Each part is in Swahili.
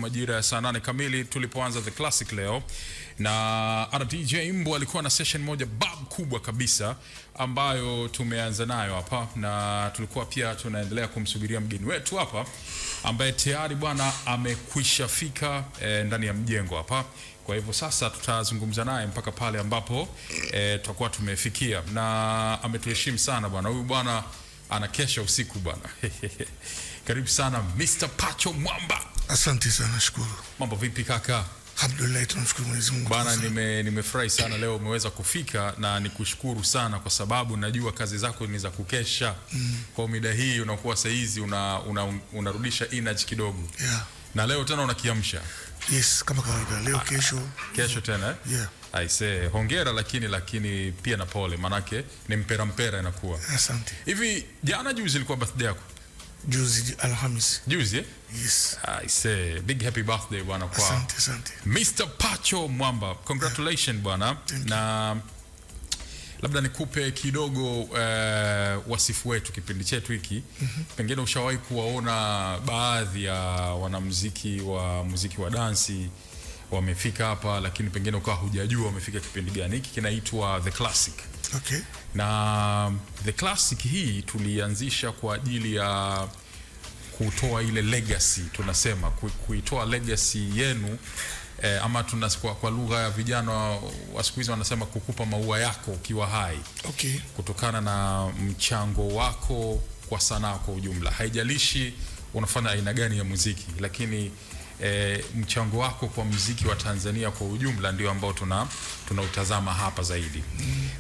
majira ya saa 8 kamili tulipoanza The Classic leo, na RDJ Mbo alikuwa na session moja kubwa kabisa ambayo tumeanza nayo hapa, na tulikuwa pia tunaendelea kumsubiria mgeni wetu hapa ambaye tayari bwana amekwisha fika ndani ya mjengo hapa. Kwa hivyo sasa tutazungumza naye mpaka pale ambapo tutakuwa tumefikia, na ametuheshimu sana bwana. Huyu bwana anakesha usiku bwana. Karibu sana Mr. Pacho Mwamba. Asante sana, shukuru. Mambo vipi kaka? Alhamdulillah, tunamshukuru Mwenyezi Mungu. Bwana, nimefurahi sana leo umeweza kufika, na nikushukuru sana kwa sababu najua kazi zako ni za kukesha. Kwa mida hii unakuwa saizi unarudisha energy kidogo. Yeah. Na leo tena unakiamsha. Yes, kama kawaida. Leo kesho tena. Yeah. I say hongera, lakini pia na pole, manake ni mpera inakuwa. Asante. Hivi jana juzi ilikuwa birthday yako? Juzi Alhamisi. Juzi eh? Yes. I say big happy birthday bwana kwa. Asante. Mr. Pacho Mwamba. Congratulations bwana. Na labda nikupe kidogo wasifu wetu kipindi chetu hiki. Pengine ushawahi kuwaona baadhi ya wanamuziki wa muziki wa dansi wamefika hapa, lakini pengine ukawa hujajua wamefika kipindi gani. Hiki kinaitwa The Classic. Okay. Na The Classic hii tulianzisha kwa ajili ya kutoa ile legacy, tunasema kuitoa legacy yenu, ama kwa lugha ya vijana wa siku hizi wanasema kukupa maua yako ukiwa hai. Okay. Kutokana na mchango wako kwa sanaa kwa ujumla. Haijalishi unafanya aina gani ya muziki, lakini mchango wako kwa muziki wa Tanzania kwa ujumla ndio ambao tunautazama hapa zaidi.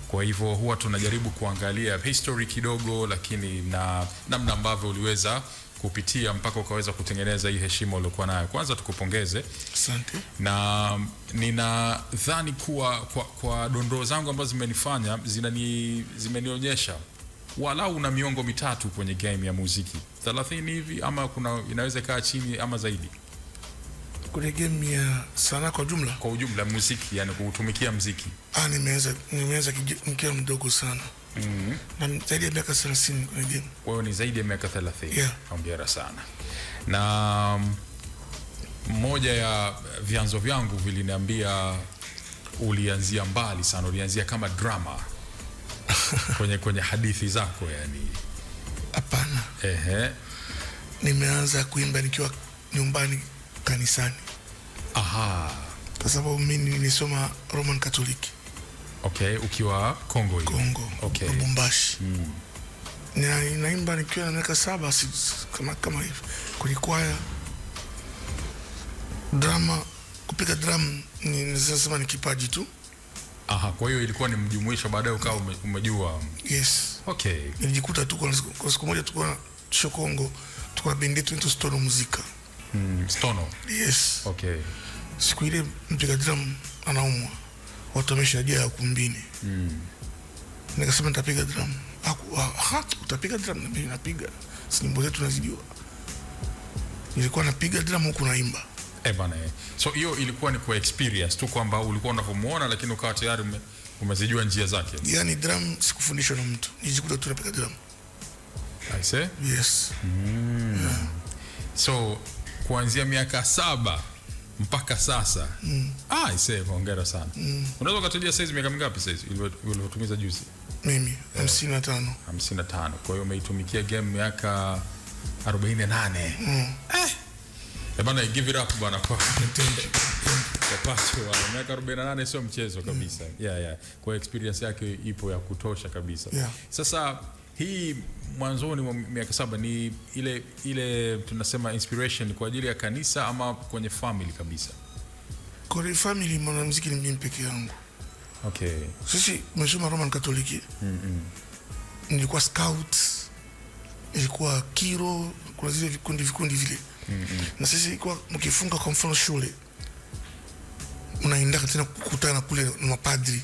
Kwa hivyo huwa tunajaribu kuangalia history kidogo, lakini na namna ambavyo uliweza kupitia mpaka ukaweza kutengeneza hii heshima uliyokuwa nayo. Kwanza tukupongeze. Asante. Na ninadhani kwa dondoo zangu ambazo zimenifanya zimenionyesha walau una miongo mitatu kwenye game ya muziki, 30 hivi, ama inaweza kaa chini ama zaidi kwenye game ya sanaa kwa ujumla? Kwa ujumla muziki, yani kuutumikia muziki. Nimeanza nikiwa mdogo sana. Na zaidi ya miaka 30 kwenye game. Wewe ni zaidi ya miaka 30. Yeah. Hongera sana. Na moja ya vyanzo vyangu viliniambia ulianzia mbali sana, ulianzia kama drama kwenye hadithi zako yani. Hapana. Nimeanza kuimba nikiwa nyumbani kanisani. Aha. Kwa sababu mimi nilisoma Roman Catholic. Okay, ukiwa Kongo hiyo. Kongo. Okay. Lubumbashi. Naimba nikiwa na miaka 7 kama hivi. Kwenye kwaya. Drama, kupiga drum nisema ni kipaji tu. Aha, kwa hiyo ilikuwa ni mjumuisho, baadaye ukawa umejua. Yes. Okay. Nilijikuta tu kwa siku moja tulikuwa Kongo, tulikuwa bendi yetu inaitwa Stono Muzika. Stono. Yes. Okay. Siku ile mpiga drum anaumwa, watu wameshajaa ukumbini. Nikasema nitapiga drum. Utapiga drum? Na mimi napiga, si nyimbo zetu nazijua. Nilikuwa napiga drum huku naimba. Bana. So hiyo ilikuwa ni kwa experience tu, kwamba ulikuwa unapomuona lakini ukawa tayari umezijua njia zake. Yani drum sikufundishwa na mtu, nijikuta tu napiga drum. I say? Yes. Yeah. So kuanzia miaka 7 mpaka sasa. I say hongera sana. Unaweza kutajia size miaka mingapi size uliotumiza juzi? Mimi 55. 55. Kwa hiyo umeitumikia game miaka 48. Bana, give it up bana kwa Pacho. Miaka 48 sio mchezo kabisa. Yeah. Kwa experience yake ipo ya kutosha kabisa. Yeah. Sasa hii mwanzoni mwa miaka 7 ni ile tunasema inspiration kwa ajili ya kanisa ama kwenye family kabisa? Kwa family, mwanamuziki ni mimi peke yangu. Okay. Sisi tumesoma Roman Catholic. Nilikuwa scout, nilikuwa kiro, kuna zile vikundi vile. Na sisi kwa mkifunga kwa mfano shule, unaenda tena kukutana kule na mapadri.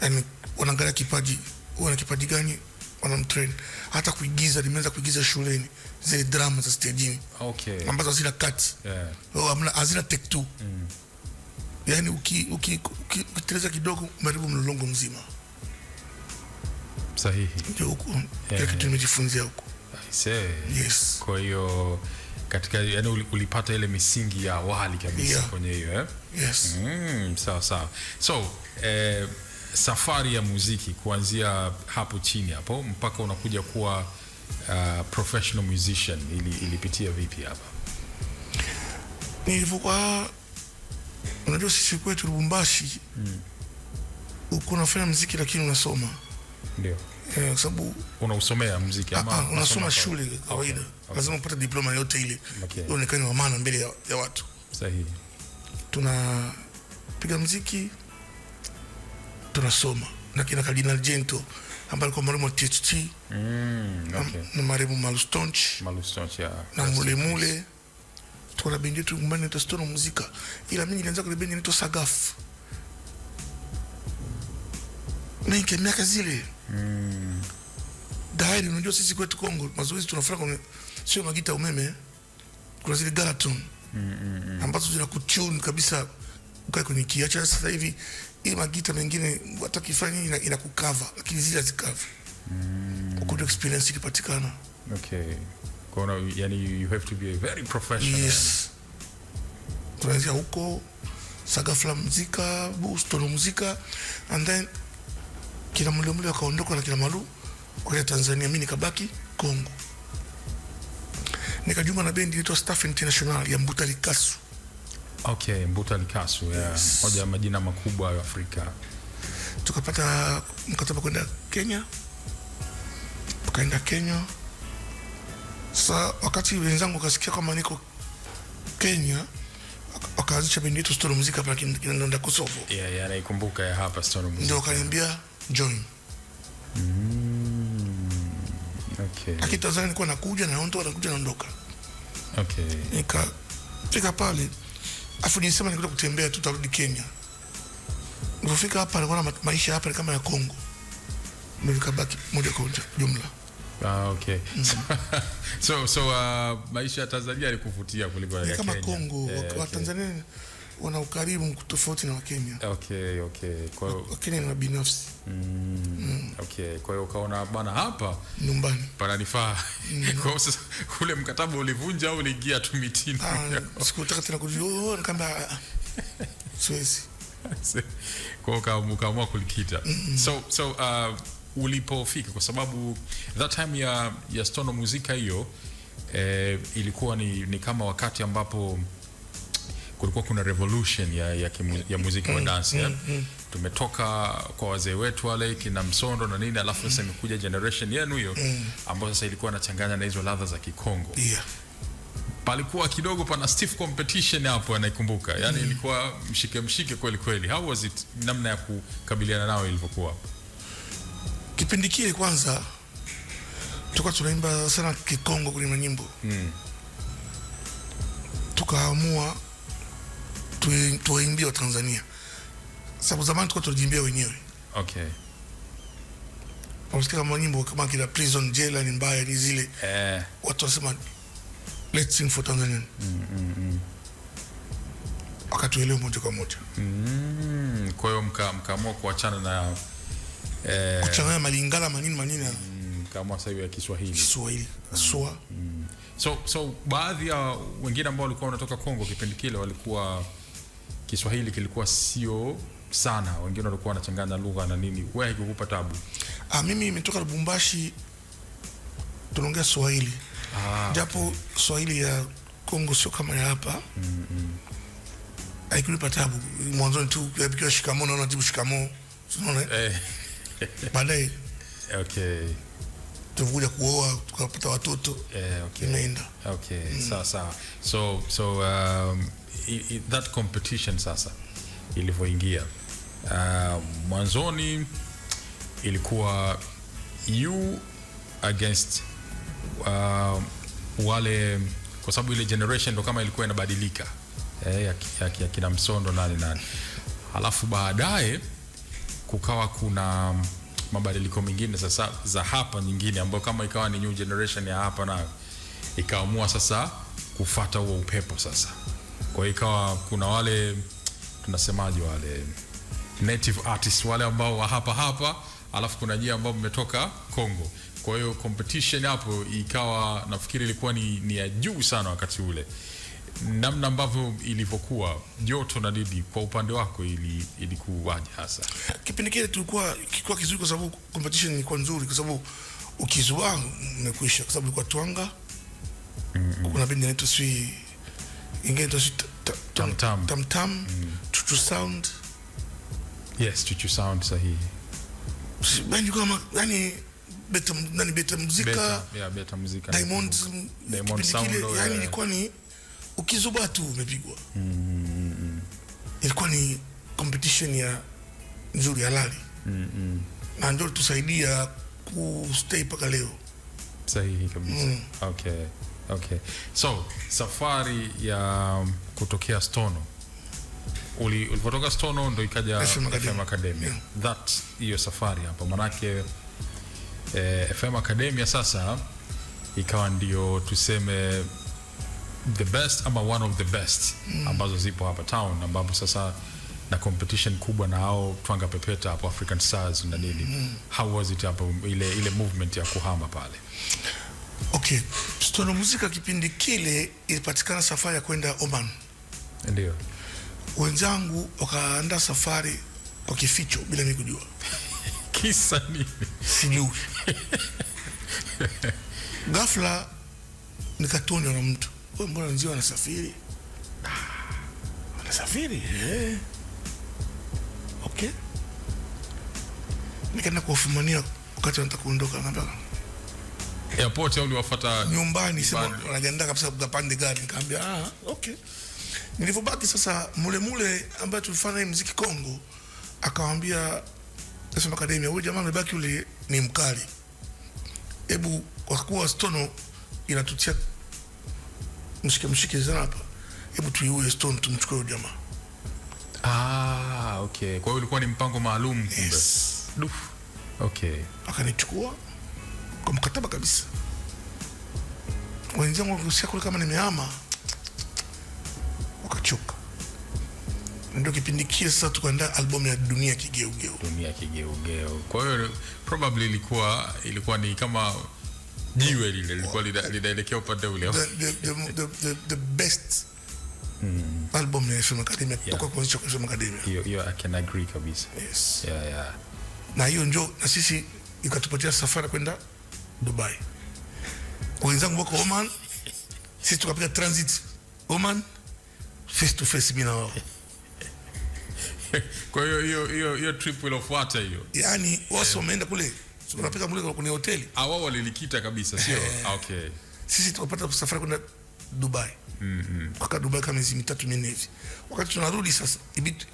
Yani wanaangalia kipaji, wana kipaji gani, wanamtrain. Hata kuigiza, nimeanza kuigiza shuleni, zile drama za stage. Okay. Ambazo hazina cuts. Yeah. Hazina take two. Yani ukiteleza kidogo umeharibu mlolongo mzima. Sahihi. Ndio huko. Kile kitu nimejifunzia huko. I say. Yes. Kwa hiyo katika, yani ulipata ile misingi ya awali kabisa kwenye hiyo Yes. Sawa sawa. So safari ya muziki kuanzia hapo chini hapo mpaka unakuja kuwa professional musician ilipitia vipi hapa? Nilivyokuwa, unajua sisi kwetu Lubumbashi uko unafanya muziki lakini unasoma. Ndio. Kwa sababu unausomea muziki ama unasoma shule kawaida. Lazima upate diploma yote ile. Uonekane wa maana mbele ya watu. Sahihi. Tunapiga muziki, tunasoma na kina Cardinal Gento ambaye alikuwa mwalimu wa THT. Na marehemu Malustonch na Mule. Tuko na bendi yetu nyumbani inaitwa Stono Muzika, ila mimi nilianza kwa bendi inaitwa Sagaf. Mimi kwa miaka zile dairi, unajua sisi kwetu Kongo mazoezi tunafanya kwa sio magita umeme, kuna zile Galaton ambazo zina kutune kabisa ukae kwenye kiacha. Sasa hivi hii magita mengine hata kifanya inakukava, lakini zile hazikava. Kuna experience ikipatikana. Okay. Yani you have to be a very professional. Yes. Tunaanzia huko Sagafla Muzika, Stono Muzika, and then kila Mule wakaondoka na kila Malu wakaja Tanzania, mimi nikabaki Kongo. Nikajiunga na bendi inaitwa Staff International ya Mbuta Likasu. Okay, Mbuta Likasu, Yes. Moja ya majina makubwa ya Afrika. Tukapata mkataba kwenda Kenya. Tukaenda Kenya. Sasa wakati wenzangu wakasikia kama niko Kenya, wakaanzisha bendi yetu Stono Muzika hapa kinaenda Kosovo. Naikumbuka ya hapa Stono Muzika. Ndio wakaniambia join. Okay. Lakini Tanzania nilikuwa nakuja naondoka. Okay. Nikafika pale, afu nilisema nikuja kutembea tu tarudi Kenya. Nilipofika hapa nilikuwa na maisha hapa kama ya Kongo. Nikabaki moja kwa moja jumla. Okay. So maisha ya Tanzania yalikuvutia kuliko ya Kenya? Kama Kongo, wa Tanzania wana ukarimu tofauti na wa Kenya. Okay. Kwa hiyo Kenya ni binafsi. Okay. Kwa hiyo ukaona bwana hapa nyumbani pananifaa. Kwa hiyo sasa ule mkataba ulivunja au uliingia tu mitini? Sikutaka tena kujua, nikamwambia siwezi. Kwa hiyo ukaamua kulikita. So ulipofika, kwa sababu that time ya Stono Muzika hiyo ilikuwa ni kama wakati ambapo kulikuwa kuna revolution ya muziki wa dance. Tumetoka kwa wazee wetu wale kina Msondo na nini, alafu sasa imekuja generation yenu hiyo ambayo sasa ilikuwa inachanganya na hizo ladha za Kikongo. Palikuwa kidogo pana stiff competition hapo, anaikumbuka. Yani ilikuwa mshike kweli. How was it, namna ya kukabiliana nao ilivyokuwa? Kipindi kile kwanza tulikuwa tunaimba sana Kikongo kwenye nyimbo. Tukaamua tuwaimbie wa Tanzania. Sababu zamani tulikuwa tunajiimbia wenyewe. Okay. Unasikia kama nyimbo kama kila Prison Jela ni mbaya ni zile. Watu wasema let's sing for Tanzania. Wakatuelewa moja kwa moja. Kwa hiyo mkaamua kuachana na kuchanganya Malingala manini kama sasa hivi ya Kiswahili. So baadhi ya wengine ambao walikuwa wanatoka Kongo kipindi kile walikuwa Kiswahili kilikuwa sio sana, wengine walikuwa wanachanganya lugha na nini. Wewe haikukupa tabu? Mimi nimetoka Lubumbashi, tunaongea Swahili. Japo Swahili ya Kongo sio kama ya hapa. Haikunipa tabu. Mwanzo tu kwa shikamoo na unajibu shikamoo. Unaona? Baadaye tuvuja kuoa, tukapata watoto. Imeenda. Sawa. So that competition sasa ilivyoingia, mwanzoni ilikuwa you against wale, kwa sababu ile generation ndo kama ilikuwa inabadilika ya kina Msondo nani. Halafu baadaye kukawa kuna mabadiliko mengine sasa za hapa nyingine, ambayo kama ikawa ni new generation ya hapa na ikaamua sasa kufuata huo upepo sasa. Kwa hiyo ikawa kuna wale tunasemaje, wale native artists wale ambao wa hapa, alafu kuna nyie ambao mmetoka Kongo. Kwa Kwa hiyo competition hapo ikawa nafikiri ilikuwa ni ya juu sana wakati ule. Namna ambavyo ilivyokuwa joto na didi kwa upande wako ilikuwaje hasa? Kipindi kile kilikuwa kizuri kwa sababu competition ilikuwa nzuri, kwa sababu ukizua umekwisha, kwa sababu ilikuwa twanga. Kuna bendi inaitwa sui ingine inaitwa tam tam Chuchu Sound. Yes, Chuchu Sound sahihi. Bendi kama yani beta muzika, beta muzika, Diamond Sound, yani ilikuwa ni ukizuba tu umepigwa. Ilikuwa ni competition ya nzuri halali. Na ndio tusaidia ku stay paka leo. Sahihi kabisa. Okay. So, safari ya kutokea Stono. Ulipotoka Stono ndo ikaja FM Academy. Yeah. That hiyo safari hapo manake FM Academy sasa ikawa ndio tuseme the best ama one of the best ambazo zipo hapa town, ambapo sasa na competition kubwa na hao Twanga Pepeta hapo African Stars na nini. How was it hapo ile movement ya kuhama pale? Okay, Stono Muzika kipindi kile ilipatikana safari ya kwenda Oman. Ndio. Wenzangu wakaandaa safari kwa kificho bila mimi kujua. Kisa nini? Sijui. Ghafla nikatonywa na mtu. Wewe mbona nzio anasafiri? Anasafiri? Okay. Nikaenda kuwafumania wakati wanataka kuondoka, ngamba airport au uliwafuata nyumbani, sema wanajiandaa kabisa kupanda gari. Nikamwambia okay. Nilipobaki sasa mule ambaye tulifanya muziki Kongo, akamwambia FM Academy, huyu jamaa amebaki yule ni mkali. Hebu kwa kuwa Stono inatutia mshike sana hapa, hebu tuiue Stono tumchukue huyu jamaa. Okay. Kwa hiyo ilikuwa ni mpango maalum kumbe. Yes. Okay. Akanichukua kwa mkataba kabisa. Wenzangu walikuwa kule kama nimehama, wakachoka. Ndio kipindi kile sasa tukaandaa album ya Dunia Kigeugeu. Kwa hiyo probably ilikuwa ni kama jiwe lile lilikuwa linaelekea upande ule. The best album ya FM Academy kutoka kwa FM Academy. Hiyo I can agree kabisa. Yes. Yeah. Na hiyo ndio na sisi ikatupatia safari kwenda Dubai. Wenzangu wako Oman, sisi tukapiga transit Oman, face to face mimi na wao. Kwa hiyo trip ilofuata hiyo. Yaani wao wameenda kule, tunapika mule kwenye hoteli. Wao walilikita kabisa, sio? Okay. Sisi tukapata safari kwenda Dubai. Kwa Dubai kama miezi 3-4 hivi. Wakati tunarudi sasa, ibidi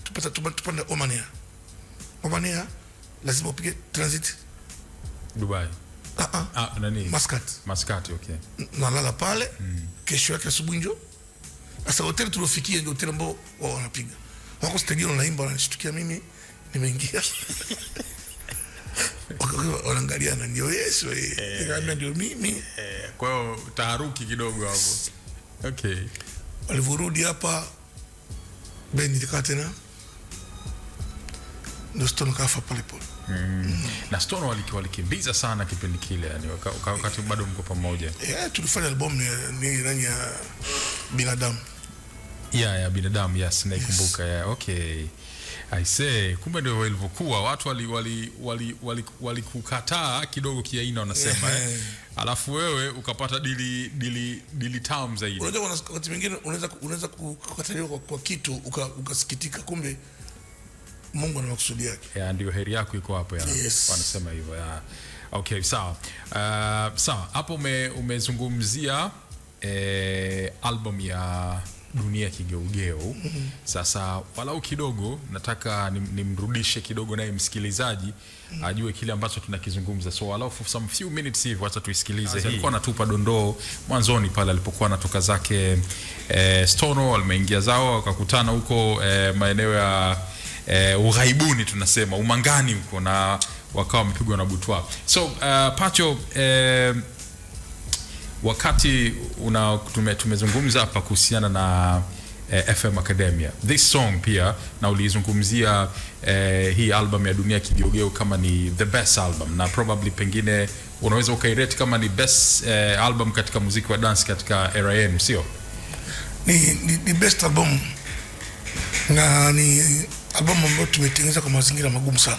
tupande Oman Air. Oman Air lazima upige transit Dubai. Nani? Muscat, okay. Nalala pale, kesho yake asubuhi ndio. Sasa hoteli tulofikia ndio hoteli ambao wao wanapiga. Wako stadium wanaimba, wanashtukia mimi nimeingia. Wanaangalia na ndio Yesu nikamwambia ndio mimi. Kwa hiyo taharuki kidogo hapo. Okay. Walivorudi hapa bendi ilikaa tena, ndio Stono kafa pale pole. Na Stono walikimbiza sana kipindi kile, yani wakati bado mko pamoja. Tulifanya album ni nani ya Binadamu. Ya Binadamu, yes, naikumbuka. Yes. Okay. I say, kumbe ndio ilivyokuwa. Watu walikukataa kidogo kiaina wanasema. Alafu wewe ukapata dili tamu zaidi. Unajua wakati mwingine unaweza kukataliwa kwa kitu ukasikitika, kumbe Mungu ana makusudi yake. Ndio heri yako iko hapo ya. Yes. Wanasema hivyo ya. Okay, sawa. Sawa, hapo umezungumzia album ya Dunia Kigeugeu. Sasa walau kidogo nataka nimrudishe kidogo naye msikilizaji ajue kile ambacho tunakizungumza. So walau for some few minutes hivi wacha tuisikilize hii. Alikuwa anatupa dondoo mwanzoni pale alipokuwa anatoka zake Stono, alimeingia zao wakakutana huko maeneo ya ughaibuni, tunasema umangani huko, na wakawa wamepigwa na butwa. So Pacho, wakati tumezungumza hapa kuhusiana na FM Academia. This song pia na ulizungumzia hii album ya Dunia Kigeugeu kama ni the best album, na probably pengine unaweza ukairate kama ni best album katika muziki wa dance katika era yenu, sio? Ni best album, na ni album ambayo tumetengeneza kwa mazingira magumu sana.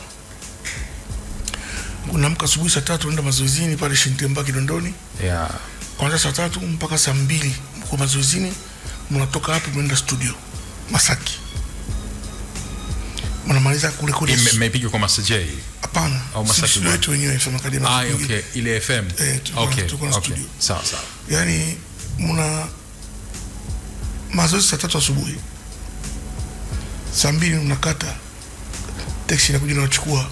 Unaamka asubuhi saa 3 unaenda mazoezini pale Shintemba Kinondoni. Yeah. Kuanzia saa 3 mpaka saa 2 mko mazoezini, mnatoka hapo mnaenda studio Masaki. Mnamaliza kurekodi. Mmepiga kwa Master J? Hapana. Au Masaki wetu wenyewe FM Academia. Okay, ile FM. Okay. Studio. Sawa. Yaani mna mazoezi saa 3 asubuhi. Saa 2 mnakata taxi na kuja kuchukua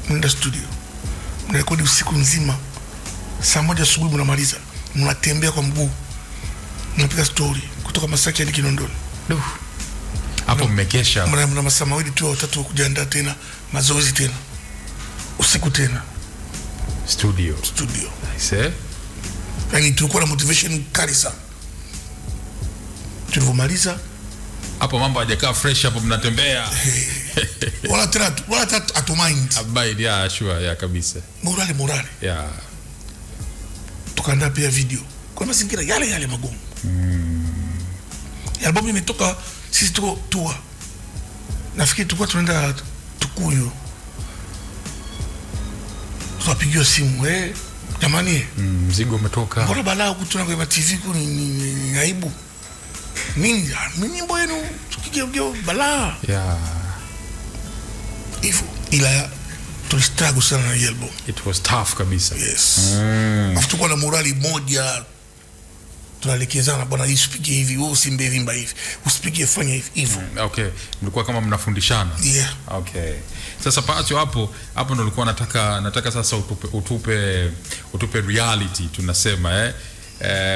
mnaenda studio. Mnarekodi usiku nzima. Saa 1 asubuhi mnamaliza. Mnatembea kwa mguu. Mnapiga story kutoka Masaki hadi Kinondoni. Hapo mmekesha. Mna masaa 2 tu au 3 kujiandaa tena mazoezi tena. Usiku tena studio. I say. Yaani tulikuwa na motivation kali sana. Tulivomaliza hapo mambo hajakaa fresh, hapo mnatembea. wala atumind. Abide, yeah, sure, yeah, kabisa. Morale. Yeah. Tukaandaa pia video kwa mazingira yale magumu. Album imetoka, sisi tuko tour. Nafikiri tulikuwa tunaenda Tukuyu. Tukapigiwa simu, jamani, mzigo umetoka. Mbona balaa kutuna kwa TV ni aibu. Mimi nyimbo yenu tukigeuka balaa. Yeah. Hivyo ila tulistruggle sana na album. It was tough kabisa. Yes. Aftukua na morali moja. Tunalekezana, bwana, usipige hivi, wewe usimbe hivi, usipige fanya hivi hivyo. Okay, mlikuwa kama mnafundishana. Yeah. Okay. Sasa Pacho, hapo ndo nilikuwa nataka sasa utupe reality tunasema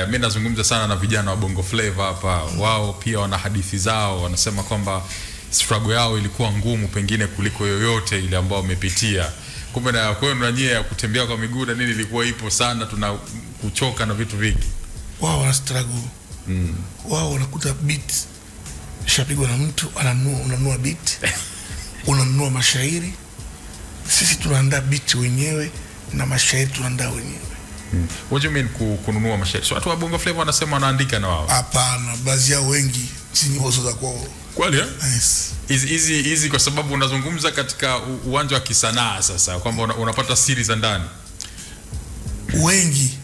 mimi nazungumza sana na vijana wa Bongo Flava hapa. Wao pia wana hadithi zao, wanasema kwamba struggle yao ilikuwa ngumu pengine kuliko yoyote ile ambayo wamepitia. Kumbe na kwenu na nyie ya kutembea kwa miguu na nini ilikuwa ipo sana, tuna kuchoka na vitu vingi. Wao wana struggle. Wao wanakuta beat shapigwa na mtu, unanunua beat. Unanunua mashairi. Sisi tunaandaa beat wenyewe na mashairi tunaandaa wenyewe. What do you mean kununua mashairi? So watu wa Bongo Flava wanasema wanaandika na wao? Hapana, baadhi yao wengi si nyimbo za kwao. Kweli? Yes. Hizi kwa sababu unazungumza katika uwanja wa kisanaa sasa, kwamba unapata siri za ndani. Wengi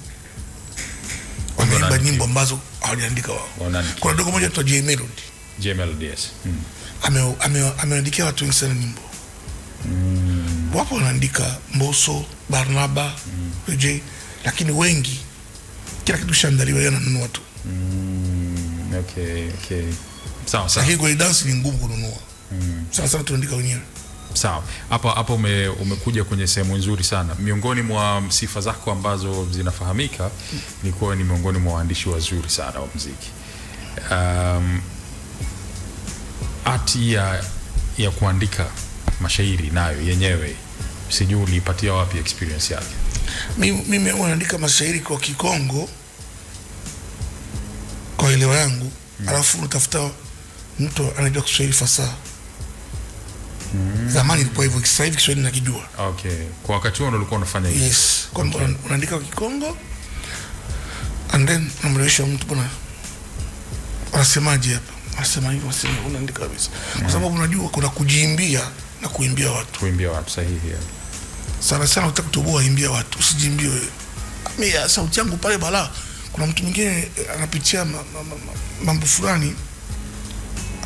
wameimba nyimbo ambazo hawajaandika wao. Kuna dogo moja tu J Melody. Yes. Ameandikia watu wengi sana nyimbo. Wapo wanaandika Mbosso, Barnaba, J, lakini wengi kila kitu shandaliwa yana nunua tu. Okay. Sawa. Lakini kwa dance ni ngumu kununua. Sana tunaandika wenyewe. Sawa. Hapa umekuja kwenye sehemu nzuri sana. Miongoni mwa sifa zako ambazo zinafahamika ni kuwa ni miongoni mwa waandishi wazuri sana wa muziki. Ati ya kuandika mashairi nayo yenyewe sijui ulipatia wapi experience yake? Mimi naandika mashairi kwa Kikongo kwa elewa yangu. Alafu natafuta mtu anajua Kiswahili fasaha. Zamani ilikuwa hivyo, sasa hivi Kiswahili nakijua. Okay. Kwa wakati huo ulikuwa unafanya hivyo? Yes. Kwamba unaandika kwa Kikongo and then unamwelewesha mtu, bwana anasemaje hapa? Anasema hivyo, unaandika kabisa. Kwa sababu unajua kuna kujiimbia na kuimbia watu. Kuimbia watu sahihi. Sana utaka kutoboa, imbia watu, usijiimbie wewe. Mimi sauti yangu pale balaa. Kuna mtu mwingine anapitia mambo fulani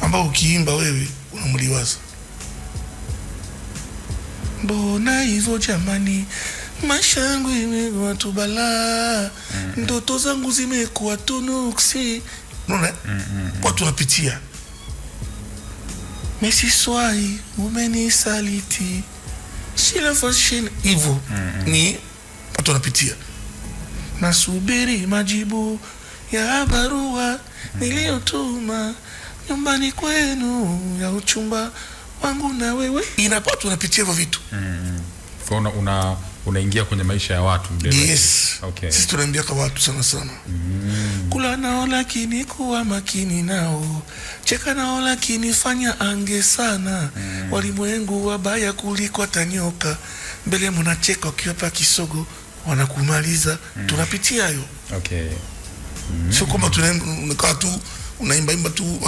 ambao ukiimba wewe unamliwaza. Mbona hivyo jamani, maisha yangu imekuwa tu balaa, ndoto zangu zimekuwa tunuksi. Unaona? Watu wanapitia. Messi swai, umenisaliti. Shila fashion hivyo. Ni watu wanapitia. Nasubiri majibu ya barua niliyotuma nyumbani kwenu ya uchumba wangu na wewe. Inapata unapitia hivyo vitu. Kwa unaingia kwenye maisha ya watu directly. Yes. Okay. Sisi tunaambia kwa watu sana sana. Kula nao lakini kuwa makini nao. Cheka nao lakini fanya ange sana. Walimwengu wabaya kuliko tanyoka. Mbele mnacheka ukiwapa kisogo wanakumaliza. Tunapitia hayo. Okay. Sio kwamba tunakaa tu unaimba tu.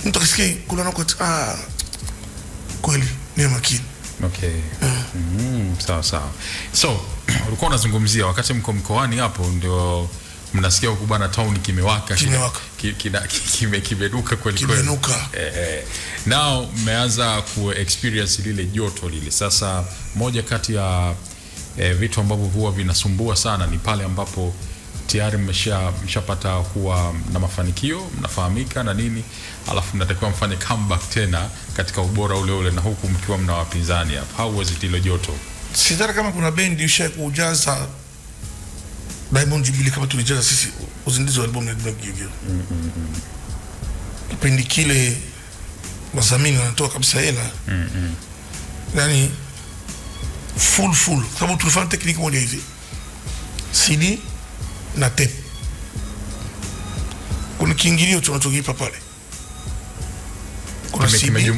Mtu akisikia kula nao kwa kweli ni makini. Okay. Sawa sawa. So, ulikuwa unazungumzia wakati mko mkoani hapo ndio mnasikia huko bana town kimewaka. Kimeduka kweli kweli. Now mmeanza ku experience lile joto lile. Sasa moja kati ya vitu ambavyo huwa vinasumbua sana ni pale ambapo tayari mshapata kuwa na mafanikio, mnafahamika na nini, alafu mnatakiwa mfanye comeback tena katika ubora ule ule na huku mkiwa mna wapinzani hapa. How was it ile joto? Sidhani kama kuna bendi kujaza Diamond Jubilee kama tulijaza sisi uzinduzi wa album ya Black Gigi. Kipindi kile Mazamini anatoa kabisa hela. Yani full. Sababu tulifanya technique moja hivi. CD na tape. Kuna kiingilio tunachokipa pale. Kuna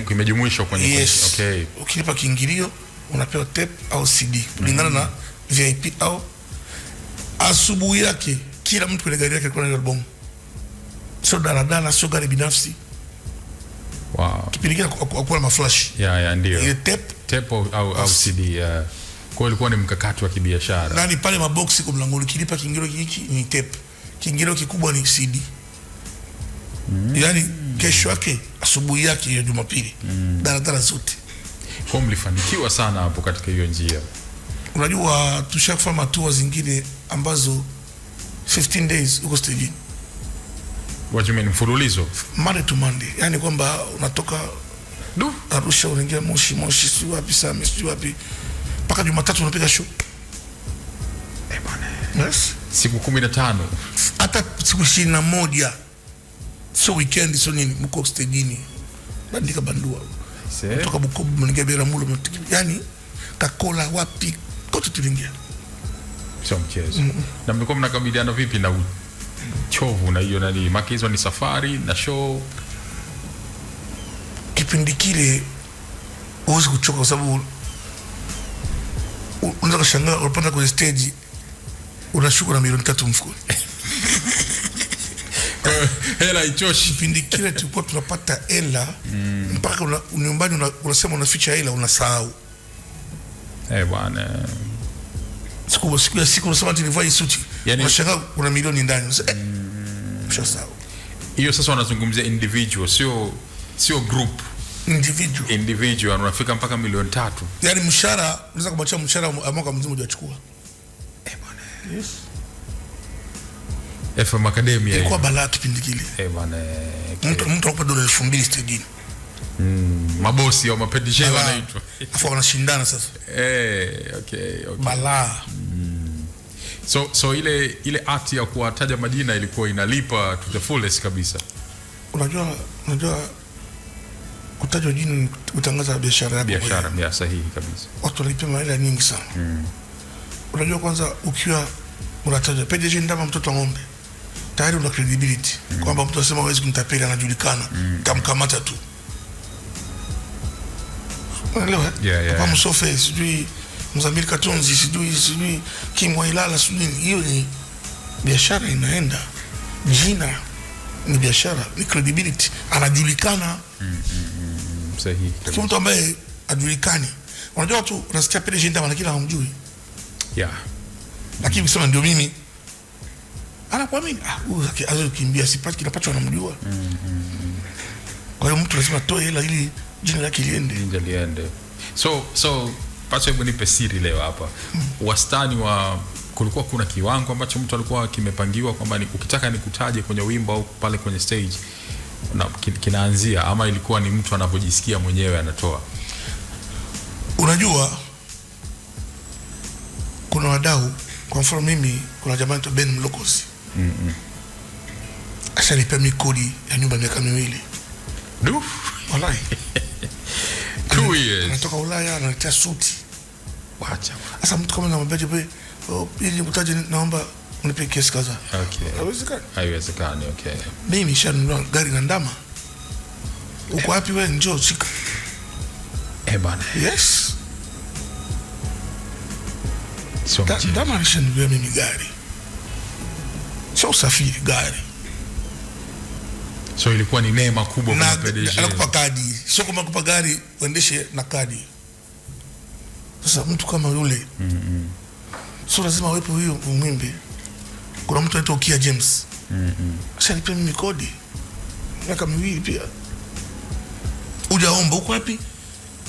kimejumuishwa kwenye. Yes. Okay. Ukilipa kiingilio unapewa tape au CD kulingana na VIP au asubuhi yake kila mtu kwenye gari yake alikuwa na album. Sio daladala, sio gari binafsi. Wow. Kipindi kile kwa maflash. Yeah, ndio. Ile tape au CD. Kwa ilikuwa ni mkakati wa kibiashara. Nani pale maboksi kwa mlango ukilipa kiingilio hiki ni tape. Kiingilio kikubwa ni CD. Yaani kesho yake asubuhi yake ya Jumapili. Daladala zote. Kwa mlifanikiwa sana hapo katika hiyo njia. Unajua tushafanya tour zingine ambazo 15 days uko stage. What you mean mfululizo? Monday to Monday. Yaani kwamba unatoka Arusha unaingia Moshi si wapi Same si wapi. Paka Jumatatu unapiga show. Bwana. Yes. Siku 15. Hata siku 21. So weekend so nini mko stage-ni. Bandika bandua. Kutoka Bukoba mnaingia Beramulo yani Kakola wapi kote tuliingia. Sio mchezo. Na mlikuwa mnakabiliana vipi na chovu na hiyo nani? Makizo ni safari na show. Kipindi kile uwezi kuchoka kwa sababu unaweza kushangaa unapanda kwenye stage unashuka na milioni 3 mfukoni. Hela ichoshi. Kipindi kile tulikuwa tunapata hela mpaka nyumbani unasema unaficha hela unasahau. Bwana. Siku ya siku unasema nilivaa suti. Yani, unashangaa kuna milioni ndani. Mshasahau. Hiyo sasa wanazungumzia individual, sio group. Individual unafika mpaka milioni 3. Yaani mshahara unaweza kumachia mshahara mwaka mzima hujachukua. Bwana. Yes. FM Academia ilikuwa balaa kipindi kile. Bwana. Mtu anapata dola 2000 stage. Mabosi au mapedishe wanaitwa. Afu wanashindana sasa. Okay. Balaa. So ile art ya kuwataja majina ilikuwa inalipa to the fullest kabisa. Unajua kutajwa jina ni kutangaza biashara yako. Biashara ya sahihi kabisa. Watu wanalipa hela nyingi sana. Unajua kwanza ukiwa unataja PDG ndama mtoto wa ng'ombe. Tayari una credibility kwamba mtu anasema hawezi kumtapeli anajulikana. Kamkamata tu. Unaelewa? Kama Msofe sijui Mzamiri Katonzi sijui Kim Wailala sijui hiyo ni biashara inaenda. Jina ni biashara, ni credibility, anajulikana. Sahihi. Kwa mtu ambaye ajulikani. Unajua watu unasikia PDG ndama lakini hawamjui. Lakini ukisema ndio mimi anakuamini. Huyu akikimbia sipati kinapata anamjua. Kwa hiyo mtu lazima toe hela ili jina lake liende. So pacha hebu nipe siri leo hapa. Wastani wa kulikuwa kuna kiwango ambacho mtu alikuwa kimepangiwa kwamba ukitaka nikutaje kwenye wimbo au pale kwenye stage na kinaanzia, ama ilikuwa ni mtu anapojisikia mwenyewe anatoa? Unajua kuna wadau, kwa mfano mimi kuna jamaa anaitwa Ben Mlokozi. Ashalipia mikodi ya nyumba miaka 2. Wallahi. 2 years. Anatoka Ulaya analetea suti. Wacha. Sasa mtu kama namwambia je, ili nikutaje naomba unipe kesi kadhaa. Okay. Haiwezekani. Haiwezekani, okay. Mimi nishanunua gari na ndama. Uko wapi wewe? Njoo shika. Bana. Yes. So ndama nishanunua mimi gari. Sio usafiri, gari. So ilikuwa ni neema kubwa kwa PDG. Anakupa kadi. Sio kama kupa gari uendeshe na kadi. Sasa mtu kama yule. So lazima wepo huyo umwimbe. Kuna mtu anaitwa Kia James. Sasa nipe mimi kodi. Miaka 2 pia. Ujaomba uko wapi?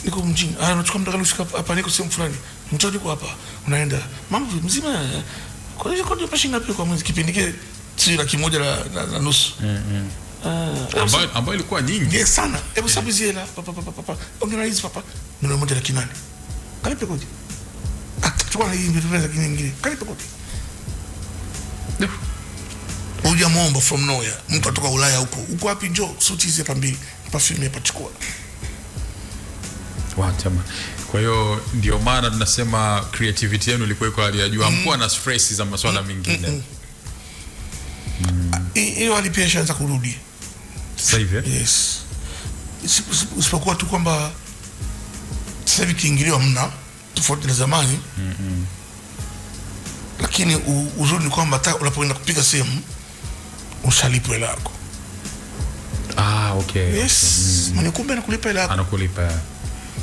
Niko mjini. Unachukua muda gani hapa, niko sehemu fulani. Mtoto yuko hapa. Unaenda. Mambo mzima. Kwa hiyo kodi pashi ngapi kwa mwezi? Kipindi kile si 1.5. Ambayo ilikuwa nyingi. Yes sana. Hebu sabizi hela. Papa. Ongea hizi papa. 1.8. Kalipe kodi. Chukua hii mbele nyingine. Kalipe kodi. Uja muomba from nowhere. Mtu atoka Ulaya huko. Uko wapi? Njoo suti hizi hapa 2. Perfume hapa chukua. Wacha. Kwa hiyo ndio maana tunasema creativity yenu ilikuwa iko hali ya juu. Hamkuwa na stress za masuala mengine. Hiyo hali pia ishaanza kurudi. Sasa hivi? Yes. Isipokuwa tu kwamba sasa hivi kiingilio hamna tofauti na zamani. Lakini uzuri ni kwamba hata unapoenda kupiga sehemu ushalipo hela yako. Okay. Yes. Mwenye kumbe anakulipa hela yako. Anakulipa.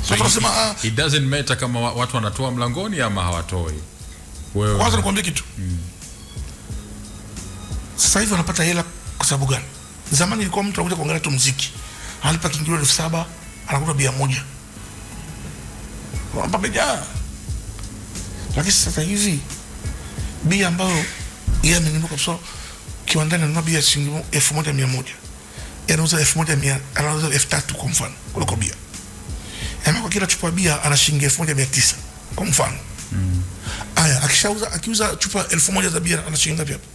So tunasema it doesn't matter kama watu wanatoa mlangoni ama hawatoi. Wewe kwanza nikwambie kitu. Sasa hivi wanapata hela kwa sababu gani? Zamani ilikuwa mtu anakuja kuangalia tu muziki. Analipa kiingilio 7,000, anakuta bia moja. Wamba beja. Lakini sasa hivi bia ambayo yeye amenunua kabisa kiwandani ananunua bia shilingi 1,100. Anauza 1,100, anauza 3,000 kwa mfano. Kuliko bia. Kwa kila chupa bia ana shilingi 1,900 kwa mfano. Aya, akiuza chupa 1,000 za bia ana shilingi ngapi hapo?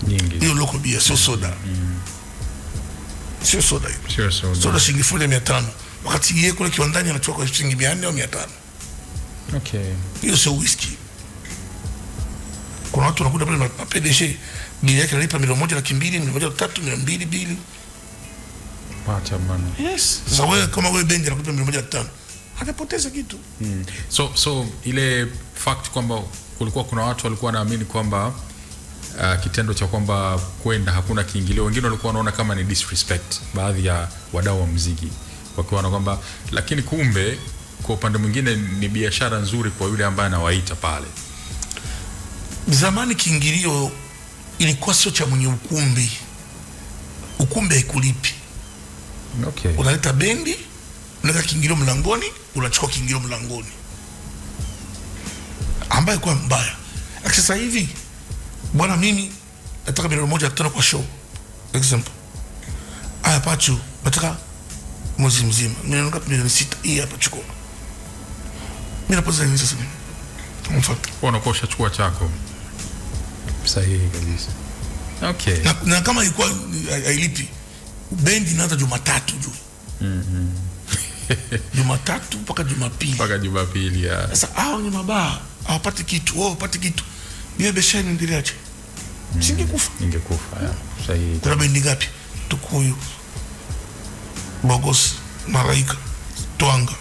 Nyingi. Hiyo loko bia sio soda. Sio soda hiyo. Sio soda. Soda shilingi 1,500. Wakati yeye kule kiwandani anachukua kwa shilingi 400 au 500. Okay. Hiyo sio whisky. Kuna watu wanakuja pale na PDG bia yake analipa 1,200,000, 1,300,000, 200,000. Wacha bana. Yes. Sasa wewe kama wewe bendi anakupa 1,500,000. Hajapoteza kitu. So ile fact kwamba kulikuwa kuna watu walikuwa wanaamini kwamba kitendo cha kwamba kwenda hakuna kiingilio, wengine walikuwa wanaona kama ni disrespect, baadhi ya wadau wa muziki wakiwa kwamba, lakini kumbe kwa upande mwingine ni biashara nzuri kwa yule ambaye anawaita pale. Zamani kiingilio ilikuwa sio cha mwenye ukumbi. Ukumbi haikulipi. Okay. Unaleta bendi, unaweka kiingilio mlangoni, unachukua kiingilio mlangoni. Ambaye kwa mbaya. Sasa hivi bwana, mimi nataka 1,500,000 kwa show. Example. Aya Pachu, nataka mwezi mzima. Mimi nataka 6,000,000 hii hapa chukua. Mimi napoza nini sasa mimi? Mfano. Unakuwa ushachukua chako. Sahihi kabisa. Okay. Na kama ilikuwa hailipi, bendi inaanza Jumatatu juu. Jumatatu mpaka Jumapili. Mpaka Jumapili ya. Sasa hao ni mabaa, hawapati kitu, wao hawapati kitu. Niwe biashara inaendeleaje? Singekufa. Ningekufa. Sahihi. Kuna bendi ngapi? Tukuyu, Bogos, Maraika, Twanga,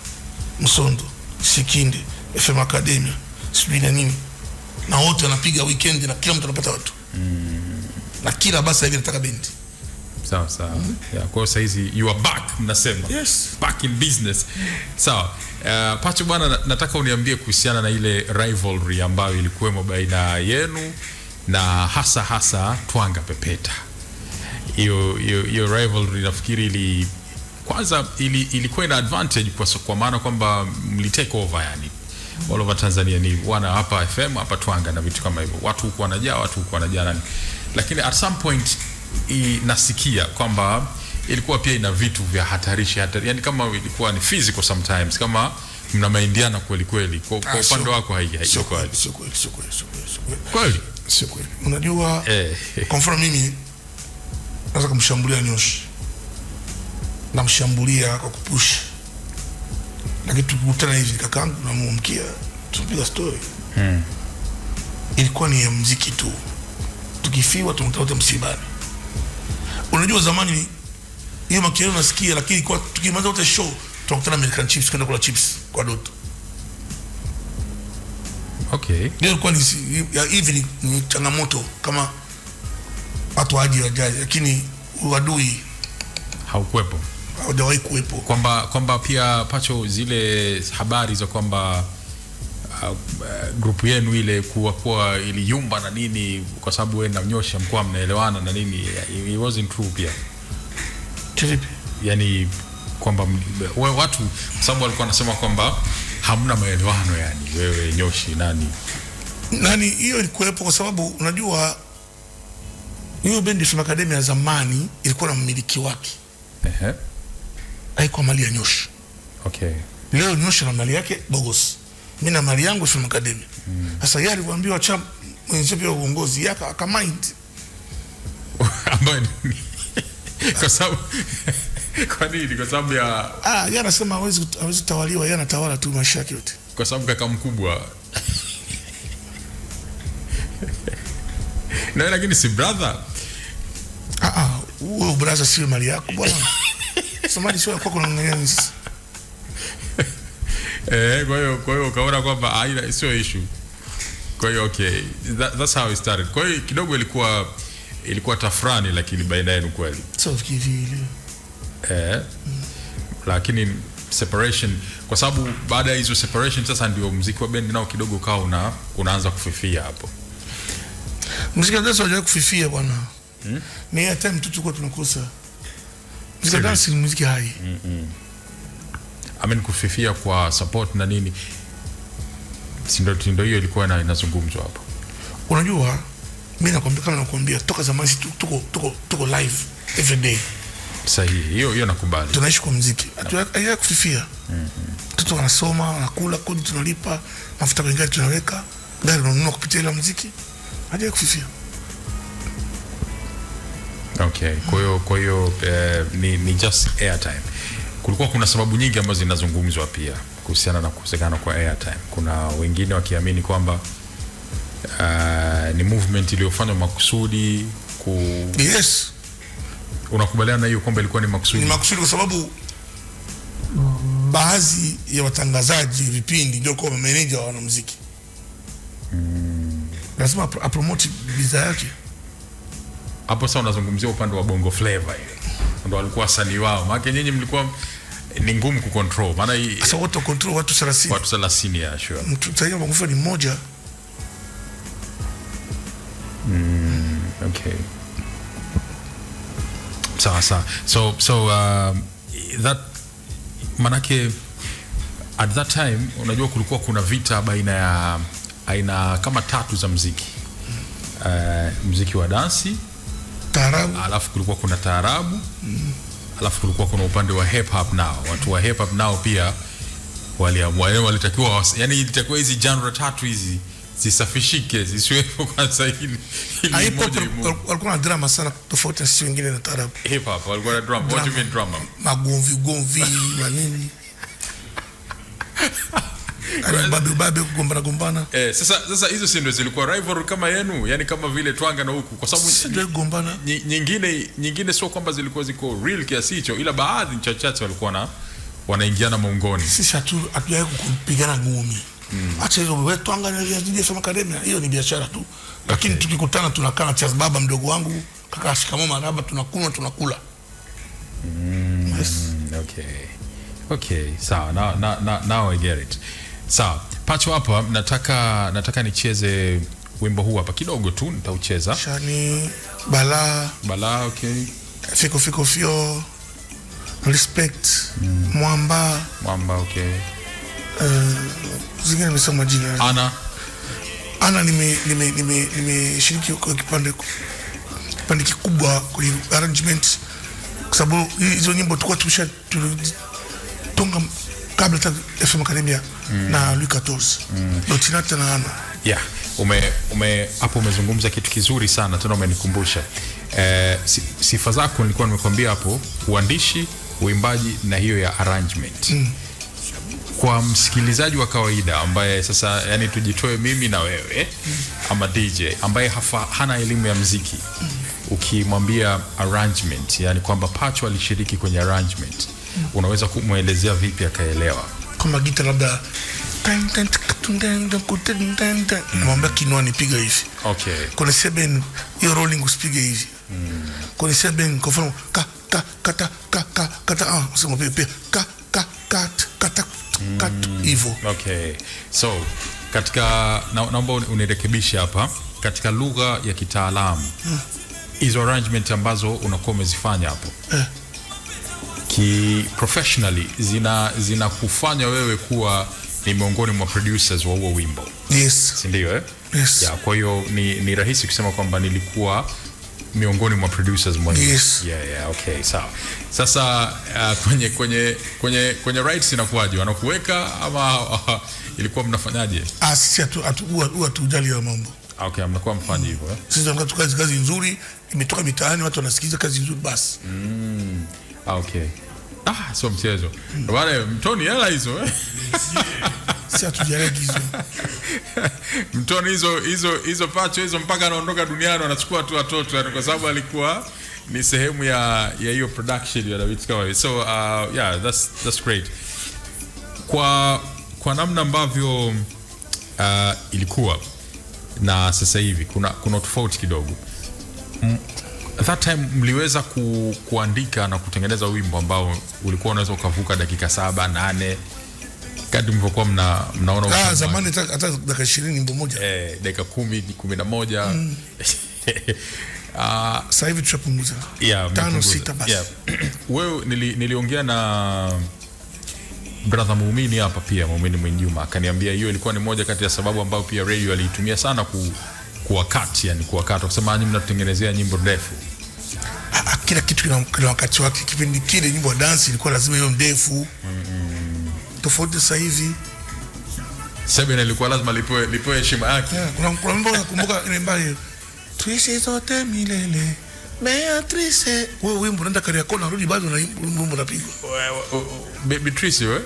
Msondo, Sikinde, FM Academia, sijui na nini. Na wote wanapiga weekend na kila mtu anapata watu. Na kila basi hivi nataka bendi. Sawa. Yeah, kwa sasa hizi you are back mnasema. Yes. Back in business. Sawa. Pacho bwana, nataka uniambie kuhusiana na ile rivalry ambayo ilikuwemo baina yenu na hasa Twanga Pepeta. Hiyo rivalry nafikiri ilikuwa ina advantage kwa maana kwamba mlitake over, yani all over Tanzania ni wana hapa FM hapa Twanga na vitu kama hivyo. Watu huko wanajaa nani. Lakini at some point nasikia kwamba ilikuwa pia ina vitu vya hatari, yani kama ilikuwa ni physical sometimes, kama mna maindiana kweli. Kwa upande wako haiko kweli. Sio kweli. Unajua kwa mfano mimi naweza kumshambulia Nyoshi, namshambulia kwa kupush, lakini tukikutana hivi kakaangu namuamkia tunapiga story. Ilikuwa ni ya muziki tu, tukifiwa tunakutana msibani. Unajua zamani hiyo makelele unasikia, lakini kwa tukimaliza wote show tunakutana American Chips, kwenda kula chips kwa Doto. Okay. Ndio ilikuwa hivi ni changamoto kama watu waje wajaje, lakini uadui haukuwepo. Haujawahi kuwepo. Kwamba pia Pacho, zile habari za kwamba grupu yenu ile kuwa iliyumba na nini kwa sababu wewe na Mnyosha mkoa mnaelewana na nini, it wasn't true pia. Vipi? Yani kwamba watu kwa sababu walikuwa wanasema kwamba hamna maelewano, yani wewe Nyoshi nani hiyo ilikuwepo kwa sababu unajua hiyo bendi FM Academy ya zamani ilikuwa na mmiliki wake. Haikuwa mali ya Nyoshi. Okay. Leo Nyoshi na mali yake Bogos. Mimi na mali yangu FM Academy. Sasa yeye aliwaambia chama mwenye pia uongozi yake akamind. Ambaye kwa sababu kwa nini? Kwa sababu ya yeye anasema hawezi tawaliwa, yeye anatawala tu maisha yake yote. Kwa sababu kaka mkubwa. Na lakini si brother. Wewe brother sio mali yako bwana. Somali sio kwako unang'ang'ania sisi. Kwa hiyo ukaona kwamba sio issue. Kwa hiyo okay, that's how it started. Kwa hiyo kidogo ilikuwa tafrani, lakini baina yenu kweli. So kivile. Lakini separation, kwa sababu baada ya hizo separation sasa ndio muziki wa bendi nao kidogo ukawa unaanza kufifia hapo. Muziki wa dance hajawahi kufifia bwana. Ni ya time tu tulikuwa tunakosa. Muziki wa dance ni muziki hai. Kufifia kwa support na nini. Ndio hiyo ilikuwa inazungumzwa hapo. Unajua mimi nakwambia toka zamani tuko live every day. Sahihi. Hiyo nakubali. Tunaishi kwa muziki. Hatuwezi kufifia. Watoto wanasoma, wanakula, kodi tunalipa, mafuta mengi tunaweka, gari tunanunua kupitia ile muziki. Hadi kufifia. Okay. Kwa hiyo ni just airtime. Kulikuwa kuna sababu nyingi ambazo zinazungumzwa pia kuhusiana na kukosekana kwa airtime. Kuna wengine wakiamini kwamba ni movement iliyofanywa makusudi Yes. Unakubaliana na hiyo kwamba ilikuwa ni makusudi? Ni makusudi kwa sababu baadhi ya watangazaji vipindi ndio kwa manager wa wanamuziki. Lazima apromote bidhaa yake. Hapo sasa unazungumzia upande wa Bongo Flava ile. Ndio walikuwa wasanii wao. Maana nyinyi mlikuwa ni ngumu kucontrol. Maana hii sasa watu control watu 30. Watu 30 ya sure. Mtu tayari Bongo Flava ni mmoja. Okay. Sawa. So that manake at that time unajua kulikuwa kuna vita baina ya aina kama 3 za muziki. Muziki wa dansi, taarabu, alafu kulikuwa kuna taarabu, alafu kulikuwa kuna upande wa hip hop nao. Watu wa hip hop nao pia walitakiwa, yani ilitakiwa hizi genre 3 hizi zisafishike, zisiwepo kwanza hili moja. Walikuwa na drama sana tofauti na sisi wengine na taarabu. Hip hop walikuwa na drama. What do you mean drama? Magomvi na nini? Babe kugombana. Sasa hizo si ndio zilikuwa rivalry kama yenu, yani kama vile Twanga na huku, kwa sababu ndio kugombana. Nyingine sio kwamba zilikuwa ziko real kiasi hicho, ila baadhi chachache walikuwa wanaingiana maungoni. Sisi hatujawahi kupigana ngumi. Acha hizo wewe Twanga na DJ FM Academy, hiyo ni biashara tu. Lakini tukikutana tunakaa na Charles Baba mdogo wangu, kaka shikamoo marhaba, tunakula. Yes. Okay. Sawa. Now I get it. Sawa. Pacho hapa nataka nicheze wimbo huu hapa kidogo tu, nitaucheza. Shani Bala, okay. Fiko Fio, Respect, Mwamba, okay. Zingine nimesema jina. Ana nimeshiriki kwa kipande kikubwa kwenye arrangement, kwa sababu hizo nyimbo tulikuwa tonga kabla ta FM Academy na Louis 14. Lotinata na Ana. Yeah, hapo umezungumza kitu kizuri sana, tena umenikumbusha. Sifa zako nilikuwa nimekwambia hapo, uandishi, uimbaji na hiyo ya arrangement. kwa msikilizaji wa kawaida ambaye sasa, yani tujitoe mimi na wewe ama DJ ambaye hana elimu ya muziki, ukimwambia arrangement, yani kwamba Pacho alishiriki kwenye arrangement, unaweza kumuelezea vipi akaelewa? Kama gita labda namwambia kinwani piga hivi. Okay. Kwenye seben hiyo rolling usipige hivi. Kwenye seben kwa mfano kata usema pia kata hivyo. Okay. So katika naomba unirekebishe hapa katika lugha ya kitaalamu. Hizo arrangement ambazo unakuwa umezifanya hapo. Ki professionally zina kufanya wewe kuwa ni miongoni mwa producers wa huo wimbo. Yes. Si ndio eh? Yes. Yeah, kwa hiyo ni rahisi kusema kwamba nilikuwa miongoni mwa producers mwenyewe. Yes. Yeah, okay, sawa. Sasa kwenye rights inakuwaje? Wanakuweka ama ilikuwa mnafanyaje? Sisi hatujali ya mambo. Okay, mnakuwa mfanye hivyo eh? Sisi tunataka kazi nzuri, imetoka mitaani, watu wanasikiza kazi nzuri basi. Okay. Sio mchezo. Bwana Mtoni hela hizo eh? Si hatujali hizo. Mtoni hizo Pacho hizo mpaka anaondoka duniani anachukua tu watoto, yani kwa sababu alikuwa ni sehemu ya hiyo production ya David Kawa. So yeah, that's great. Kwa namna ambavyo ilikuwa na sasa hivi kuna tofauti kidogo. That time mliweza kuandika na kutengeneza wimbo ambao ulikuwa unaweza ukavuka dakika 7, 8 kadri mlivyokuwa mnaona zamani hata dakika 20 wimbo moja. Dakika 10, 11. Sasa hivi tushapunguza. 5, 6 basi. Wewe niliongea na brother Muumini hapa pia, Muumini Mwinjuma, akaniambia hiyo ilikuwa ni moja kati ya sababu ambayo pia radio aliitumia sana kuwakata kusema nyinyi mnatengenezea nyimbo ndefu. Kila kitu kina wakati wake. Kipindi kile nyimbo ya dance ilikuwa lazima iwe ndefu. Tofauti sasa hivi. Sasa ilikuwa lazima lipoe heshima yake. Kuna mambo nakumbuka ile mbali. Tuishi zote milele. Beatrice. Wewe wimbo unaenda Kariakoo narudi bado na wimbo unapigwa. Beatrice wewe?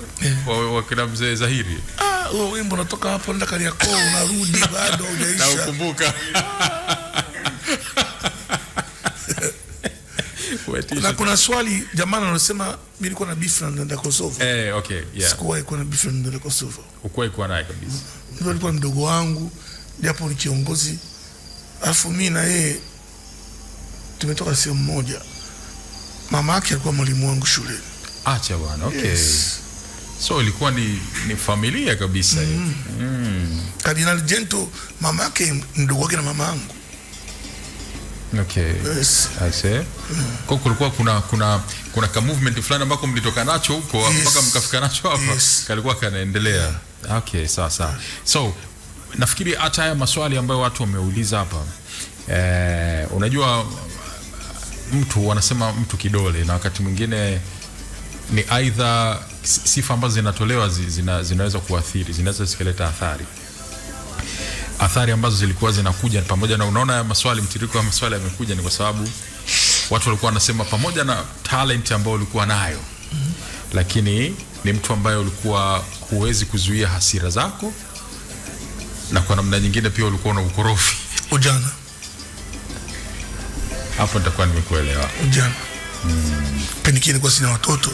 Wa kina mzee Zahiri. Wewe wimbo unatoka hapo unaenda Kariakoo unarudi bado hujaisha. Na ukumbuka. Na kuna swali jamani anasema mimi nilikuwa na beef na Kosovo. Okay, yeah. Sikuwahi kuwa na beef na Kosovo. Ukuwahi kuwa naye kabisa. Ndio alikuwa mdogo wangu, japo ni kiongozi. Alafu mimi na yeye tumetoka sehemu moja. Mama yake alikuwa mwalimu wangu shule. Acha bwana, okay. Yes. So ilikuwa ni familia kabisa. Cardinal Gento mama yake ndugu wake na mama yangu. Okay. Yes. I see. Kwa kulikuwa kuna ka movement fulani ambako mlitoka nacho huko mpaka mkafika nacho hapa. Kalikuwa kanaendelea. Okay, sawa. So nafikiri hata haya maswali ambayo watu wameuliza hapa, unajua mtu wanasema mtu kidole, na wakati mwingine ni aidha sifa ambazo zinatolewa zinaweza kuathiri, zinaweza zikaleta athari ambazo zilikuwa zinakuja pamoja na, unaona maswali, mtiririko wa maswali yamekuja ni kwa sababu watu walikuwa wanasema pamoja na talent ambayo ulikuwa nayo, lakini ni mtu ambaye ulikuwa huwezi kuzuia hasira zako, na kwa namna nyingine pia ulikuwa na ukorofi. Ujana. Hapo nitakuwa nimekuelewa. Ujana. Peniki nilikuwa sina watoto.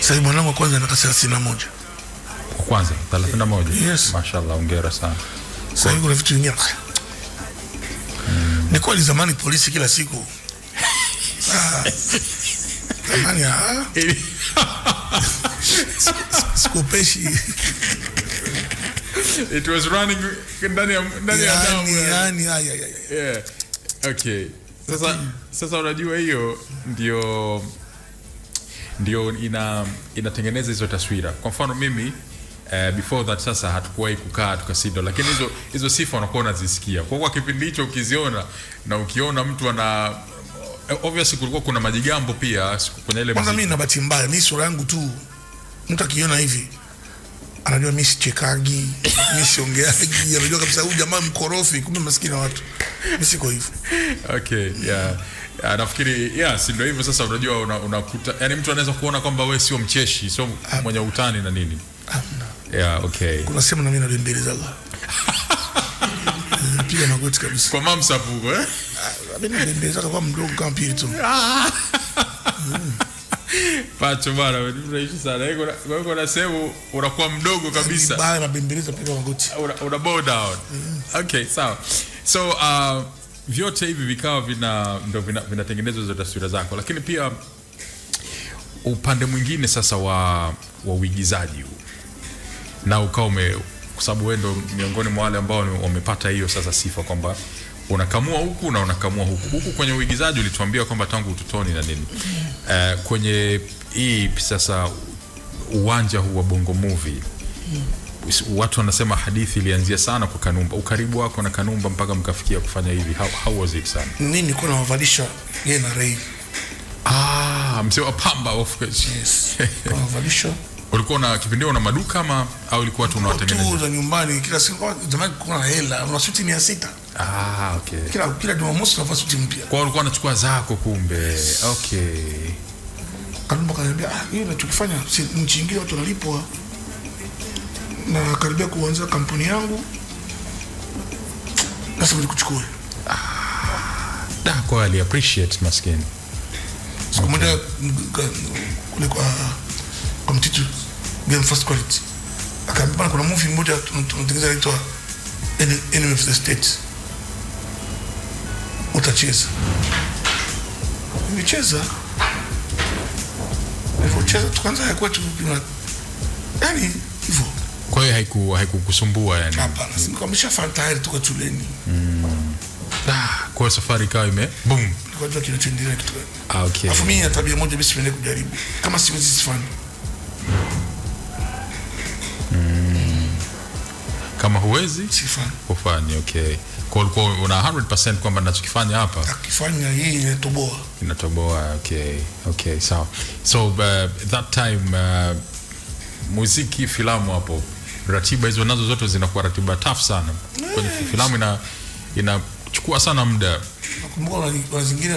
Sasa hivi mwanangu kwanza ana 31. Kwa kwanza 31. Yes. Mashallah, hongera sana. Sasa hivi kuna vitu vingine. Nilikuwa zamani polisi kila siku. Zamani sikopeshi. It was running ndani ya damu. Yani. Yeah. Okay. Sasa unajua hiyo ndio inatengeneza hizo taswira. Kwa mfano mimi before that sasa hatukuwahi kukaa tukasido, lakini hizo sifa unakuwa unazisikia. Kwa kipindi hicho ukiziona na ukiona mtu ana obviously kulikuwa kuna majigambo pia kwenye ile muziki. Mimi na bahati mbaya, mimi sura yangu tu mtu akiona hivi anajua mimi sichekagi, mimi siongeagi, anajua kabisa huyu jamaa mkorofi, kumbe maskini watu. Mimi siko hivyo. Okay, yeah. Nafikiri si ndio hivyo sasa. Unajua unakuta yani mtu anaweza kuona kwamba wewe sio mcheshi, sio mwenye utani na nini. Yeah, okay. Kuna sema na mimi nabembelezaga. Piga magoti kabisa. Kwa mamsapuko Mimi nabembelezaga kwa mdogo kama pili tu. Pacho bana, unaishi sana. Wewe unasema unakuwa mdogo kabisa. Baya nabembeleza piga magoti. Una bow down. Okay, sawa. So vyote hivi vikao vinatengenezwa za taswira zako, lakini pia upande mwingine sasa wa uigizaji huu na ukao kwa sababu wewe ndo miongoni mwa wale ambao wamepata hiyo sasa sifa kwamba unakamua huku na unakamua huku kwenye uigizaji. Ulituambia kwamba tangu utotoni na nini, kwenye hii sasa uwanja huu wa Bongo Movie, watu wanasema hadithi ilianzia sana kwa Kanumba. Ukaribu wako na Kanumba mpaka mkafikia kufanya hivi, how was it sana? Mimi nilikuwa nawavalisha yeye na Ray. Mzee wa pamba, of course. Yes. Nawavalisha. Ulikuwa na kipindi una maduka ama au ilikuwa tu unawatengeneza? Tu za nyumbani kila siku, zamani kuna hela, una suti 600. Okay. Kila Jumamosi unavaa suti mpya. Kwa ulikuwa unachukua zako kumbe. Okay. Kanumba kaniambia, hiyo unachokifanya nchi nyingine watu wanalipwa. Na karibia kuanza kampuni yangu. Sasa nikuchukue. Kwa ali appreciate maskini. Siku moja kule kwa mtitu game first quality. Akaambia kuna movie moja tunatengeneza inaitwa Enemy of the State. Utacheza. Nimecheza. Nilipocheza tukaanza ya kwetu yani hivyo. Kwa hiyo haikukusumbua yani? Hapana, simkamsha fantari tuko shuleni. Kwa safari ikawa boom. Nikajua kinachoendelea kitu gani. Okay. Afu mimi na tabia moja basi mimi kujaribu. Kama siwezi sifanye. Kama huwezi sifanye. Ufanye, okay. Kwa ulikuwa una 100% kwamba ninachokifanya hapa akifanya hii inatoboa. Okay, sawa. So that time muziki, filamu hapo, ratiba hizo nazo zote zinakuwa ratiba tough sana. Kwenye filamu inachukua sana muda. Nakumbuka una zingine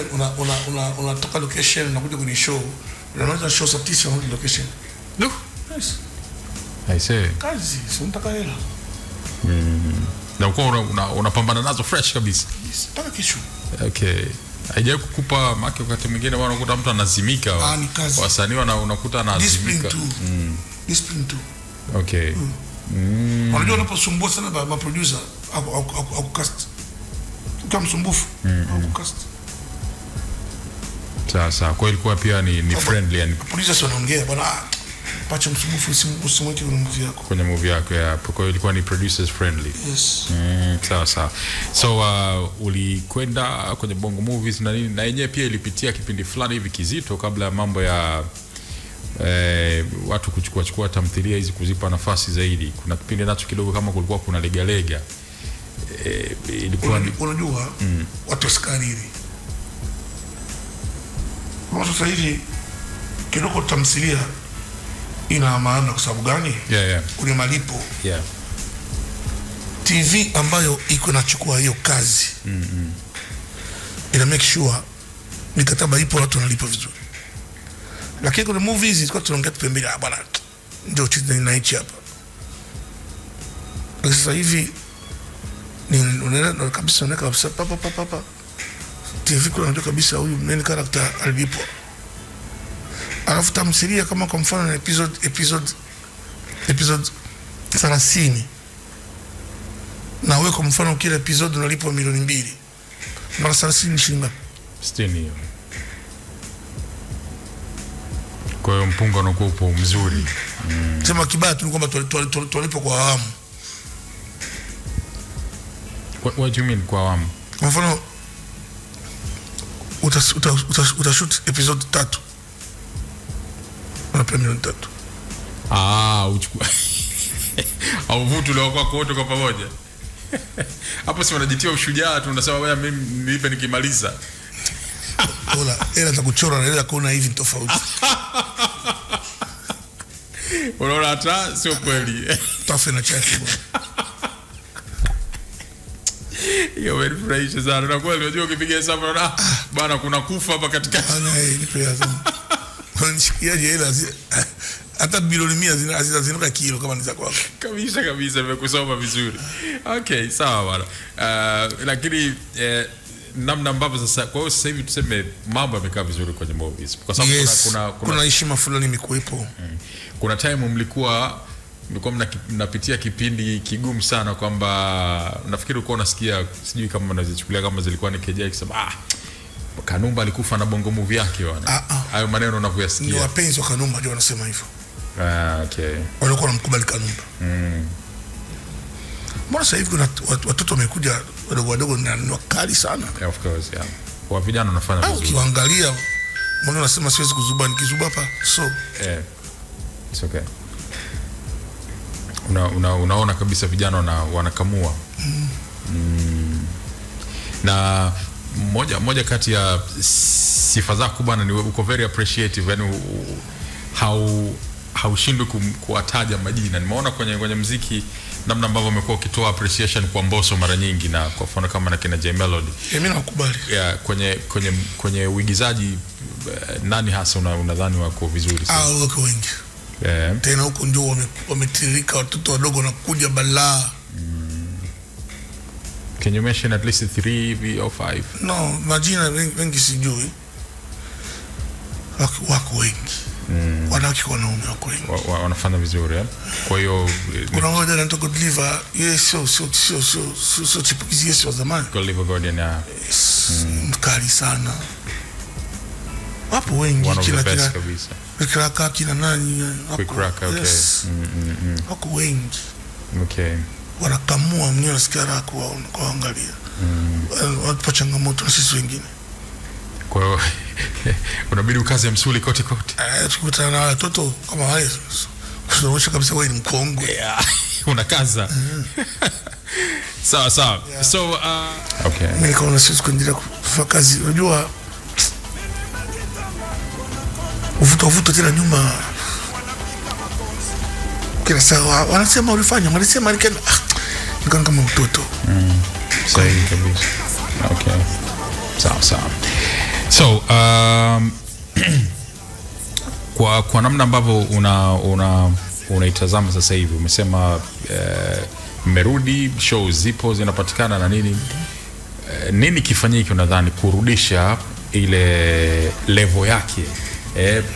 unatoka location na kuja kwenye show. Unaweza show saa 9 na location. No. Yes. I say. Kazi, sio nataka hela. Na uko unapambana nazo fresh kabisa. Yes, mpaka kesho. Okay. Haijawahi kukupa maki wakati mwingine bwana, unakuta mtu anazimika. Wasanii unakuta anazimika. Discipline tu. Okay. Unajua unaposumbua sana ba producer au cast. Kama msumbufu au cast. Sasa kwa ilikuwa pia ni friendly yani. Producer wanaongea bwana, pacha msumbufu usimweke kwenye movie yako. Kwa hiyo ilikuwa ni producers friendly. Yes. Sawa. So ulikwenda kwenye Bongo Movies na nini, na yenyewe pia ilipitia kipindi fulani hivi kizito kabla ya mambo ya watu kuchukua tamthilia hizi kuzipa nafasi zaidi. Kuna kipindi nacho kidogo kama kulikuwa kuna lega ilikuwa unajua watu wasikariri. Kwa sasa hivi kidogo tamthilia ina maana kwa sababu gani? Kuna malipo. TV ambayo iko nachukua hiyo kazi ina make sure mikataba ipo, watu wanalipa vizuri. Lakini kuna movies ziko tunaongea pembeni, bwana ndio chizi na hichi hapa. Sasa hivi ni unaona kabisa papa TV kuna ndio kabisa huyu main character alipo. Alafu tamthilia kama kwa mfano na episode 30 na wewe kwa mfano kila episode unalipwa milioni 2 mara 30 shilingi 60. Kwa hiyo mpunga unakuwa upo mzuri. Sema kibaya tu kwamba tulipo kwa awamu. What do you mean kwa awamu? Kwa mfano utashoot episode 3 unapewa milioni 3. Uchukua au vutu leo kwa kote kwa pamoja. Hapo si wanajitia ushujaa tu, unasema wewe mimi nilipe nikimaliza. Ola, hela za kuchora na hela kuona hivi tofauti. Unaona hata sio kweli. Tafu na chati bwana. Hiyo very fresh sana. Na kweli unajua ukipiga hesabu unaona bwana kuna kufa hapa katikati. Nipe ya sana. Unanishikiaje hela hata bilioni 100 zinazinuka kilo kama ni za kwako. Kabisa nimekusoma vizuri. Okay, sawa bwana. Lakini namna ambavyo sasa, kwa hiyo sasa hivi tuseme mambo yamekaa vizuri kwenye movies kwa sababu kuna heshima fulani imekuwepo. Kuna time mlikuwa mnapitia kipindi kigumu sana, kwamba nafikiri ulikuwa unasikia, sijui kama unazichukulia kama zilikuwa ni KJ akisema Kanumba alikufa na bongo movie yake bwana. Hayo maneno unavyoyasikia. Ni wapenzi wa Kanumba ndio wanasema hivyo. Okay. Walikuwa wanamkubali Kanumba. Mbona sasa hivi kuna watoto wamekuja wadogo na wakali sana. Yeah, of course, yeah. Kwa vijana wanafanya vizuri. Ukiangalia mbona unasema siwezi kuzuba, nikizuba hapa it's okay. Unaona kabisa vijana wanakamua. Na moja kati ya sifa zako bwana ni uko very appreciative, yani haushindwi kuwataja majina. Nimeona kwenye muziki namna ambavyo umekuwa ukitoa appreciation kwa Mbosso mara nyingi, na kwa mfano kama na kina J Melody. Mimi nakubali. Yeah, kwenye uigizaji nani hasa unadhani wako vizuri sana? Wako wengi. Tena huko ndio wametirika watoto wadogo na kuja balaa. Can you mention at least 3 or 5? No, majina wengi sijui. Wako wengi. Wanawake kwa wanaume wako wengi. Wanafanya vizuri Kwa hiyo kuna mmoja anaitwa Godliver, sio chipukizi Yesu wa zamani. Godliver Gordon, mkali sana. Wapo wengi kila kina nani Quick Crack, okay. Wako wengi. Okay. Wanakamua mwenyewe, nasikia raha kuangalia. Watu changamoto na sisi wengine. Kwa hiyo unabidi ukaze msuli kote. Tukutana na watoto kama wale, unaonyesha kabisa wewe ni mkongwe. Unakaza. Sawa. Yeah. So okay. Mimi nikaona sisi kuendelea kufanya kazi. Unajua uvuto tena nyuma. Kila saa wanasema ulifanya, wanasema nikana kama mtoto. Sahihi kabisa. Okay. Sawa. So kwa namna ambavyo unaitazama sasa hivi, umesema mmerudi, show zipo zinapatikana na nini, nini kifanyike unadhani kurudisha ile level yake,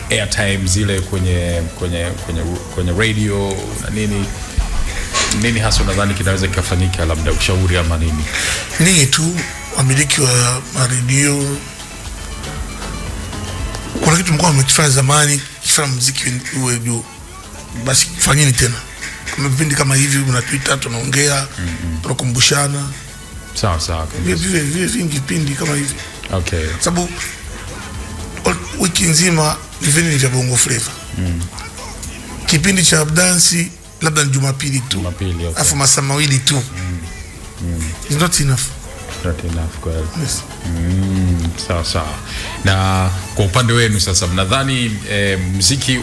airtime zile kwenye radio na nini hasa unadhani kinaweza kufanyika, labda ushauri ama nini? Ni tu wamiliki wa radio, kuna kitu mko mmekifanya zamani, kifanya muziki uwe juu, basi fanyeni tena. Kama vipindi kama hivi, mna Twitter, tunaongea, tunakumbushana. Sawa. Vile vingi vipindi kama hivi. Okay. Sababu wiki nzima vipindi vya Bongo Flava. Kipindi cha dance labda ni Jumapili tu. Okay. Afu masaa mawili tu. It's not enough. Kwa yes. Sawa. Na kwa upande wenu sasa, mnadhani muziki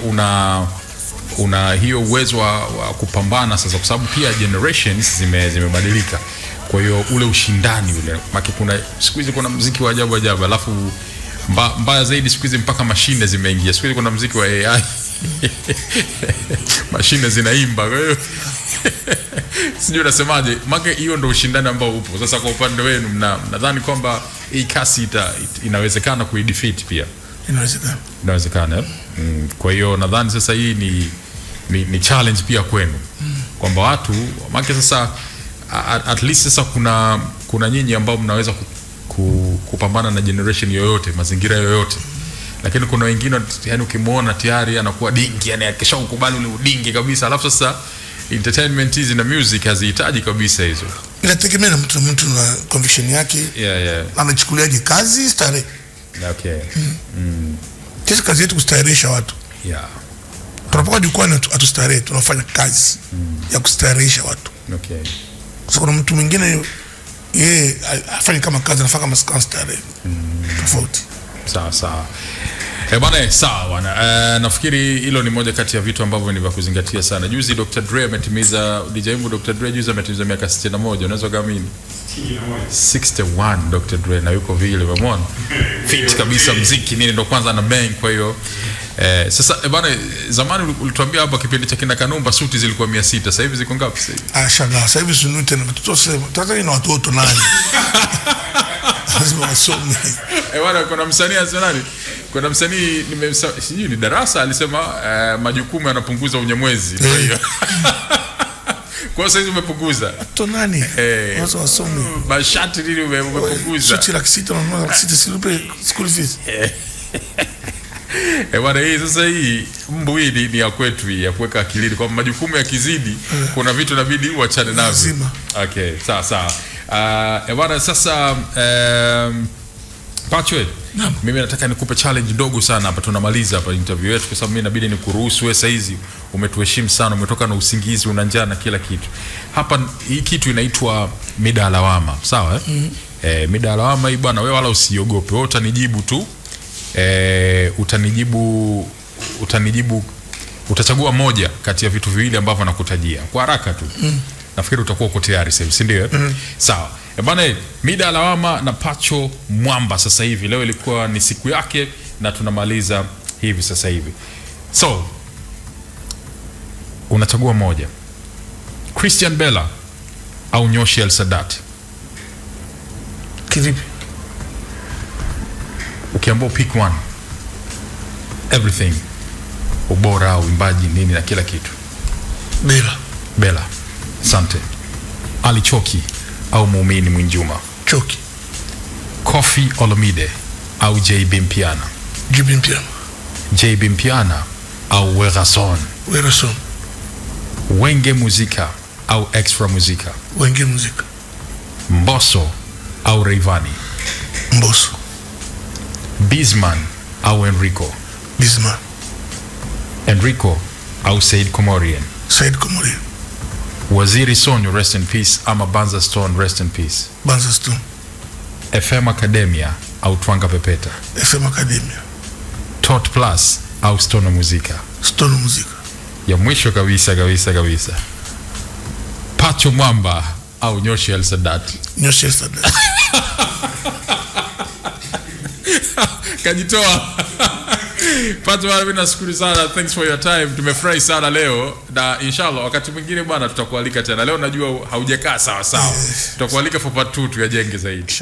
una hiyo uwezo wa kupambana sasa, kwa sababu pia generations zimebadilika. Kwa hiyo ule ushindani ule, maki kuna siku hizi kuna muziki wa ajabu, alafu mbaya zaidi siku hizi mpaka mashine zimeingia. Siku hizi kuna muziki wa AI. Mashine zinaimba. Kwa hiyo sijui unasemaje, maki hiyo ndio ushindani ambao upo sasa. Kwa upande wenu mnadhani kwamba hii kasi inawezekana kuidefeat pia? Inawezekana. Kwa hiyo nadhani sasa hii ni challenge pia kwenu, kwamba watu maki sasa at least sasa kuna nyinyi ambao mnaweza kupambana na generation yoyote, mazingira yoyote. Lakini kuna wengine yani ukimuona tayari anakuwa dingi, yani akishaukubali ule udingi kabisa, alafu sasa entertainment hizi na music hazihitaji kabisa hizo. Inategemea na mtu na conviction yake. Yeah. Anachukuliaje kazi starehe. Okay. Sisi kazi yetu kustarehisha watu. Yeah. Tunapokuwa jukwani atustarehe, tunafanya kazi ya kustarehisha watu. Okay. So kuna mtu mwingine yeye afanye kama kazi, anafanya kama starehe. Tofauti. Sawa. Bwana, sawa. Nafikiri hilo ni moja kati ya vitu ambavyo ni vya kuzingatia sana. Juzi Dr. Dre ametimiza, DJ Mbu Dr. Dre juzi ametimiza miaka 61. Unaweza kuamini? 61 Dr. Dre, na yuko vile umeona? Fit kabisa, muziki nini ndo kwanza na bang. Kwa hiyo Sasa bana, zamani ulituambia hapa kipindi cha kina Kanumba suti zilikuwa 600, sasa hivi ziko ngapi sasa hivi? Shangaa, sasa hivi sunu tena mtoto sema tata ina watoto nani? Lazima wasome. Bana, kuna msanii anasema nani? Kuna msanii sijui ni Darasa alisema majukumu yanapunguzwa unyamwezi. Kwa hiyo kwa sasa hivi umepunguza. To nani? Watu wasome. Mashati nini umepunguza? Suti la 600 na 600 silipe school fees. Bwana, hii sasa hii mbu hii ni ya kwetu hii ya kuweka akilini kwa majukumu ya kizidi kuna vitu inabidi uachane navyo. Okay, sawa. Bwana, sasa Pacho, mimi nataka nikupe challenge ndogo sana hapa, tunamaliza hapa interview yetu kwa sababu mimi inabidi nikuruhusu wewe. Sasa hizi umetuheshimu sana, umetoka na usingizi, una njaa na kila kitu. Hapa hii kitu inaitwa mida ya lawama, sawa mida ya lawama hii bwana, wewe wala usiogope. Wewe utanijibu tu utanijibu utachagua moja kati ya vitu viwili ambavyo nakutajia kwa haraka tu. Nafikiri utakuwa uko tayari sasa, si ndio? Sawa. Bwana, mida ya lawama na Pacho Mwamba sasa hivi. Leo ilikuwa ni siku yake na tunamaliza hivi sasa hivi. So, unachagua moja. Christian Bella au Nyoshi El Sadat? Kivipi? Ukiambiwa pick one, everything, ubora, uimbaji, nini na kila kitu. Bella. Asante. Ali Choki au Muumini Mwinjuma? Choki. Koffi Olomide au JB Mpiana? JB Mpiana au Werason? Wenge Muzika au Extra Muzika? Wenge Muzika. Mbosso au Rayvanny? Mbosso. Bizman au Enrico? Bizman. Enrico au Said Komorian? Said Komorian. Waziri Sonyo rest in peace ama Banza Stone rest in peace? Banza Stone. FM Academia au Twanga Pepeta? FM Academia. Tot Plus au Stono Muzika? Stono Muzika. Ya mwisho kabisa. Pacho Mwamba au Nyoshi El Sadat? Nyoshi El Sadat. Kajitoa. Pacho, mimi nashukuru sana, thanks for your time. Tumefurahi sana leo na inshallah wakati mwingine bwana tutakualika tena. Leo najua haujakaa sawa. Tutakualika for part 2 tuyajenge zaidi.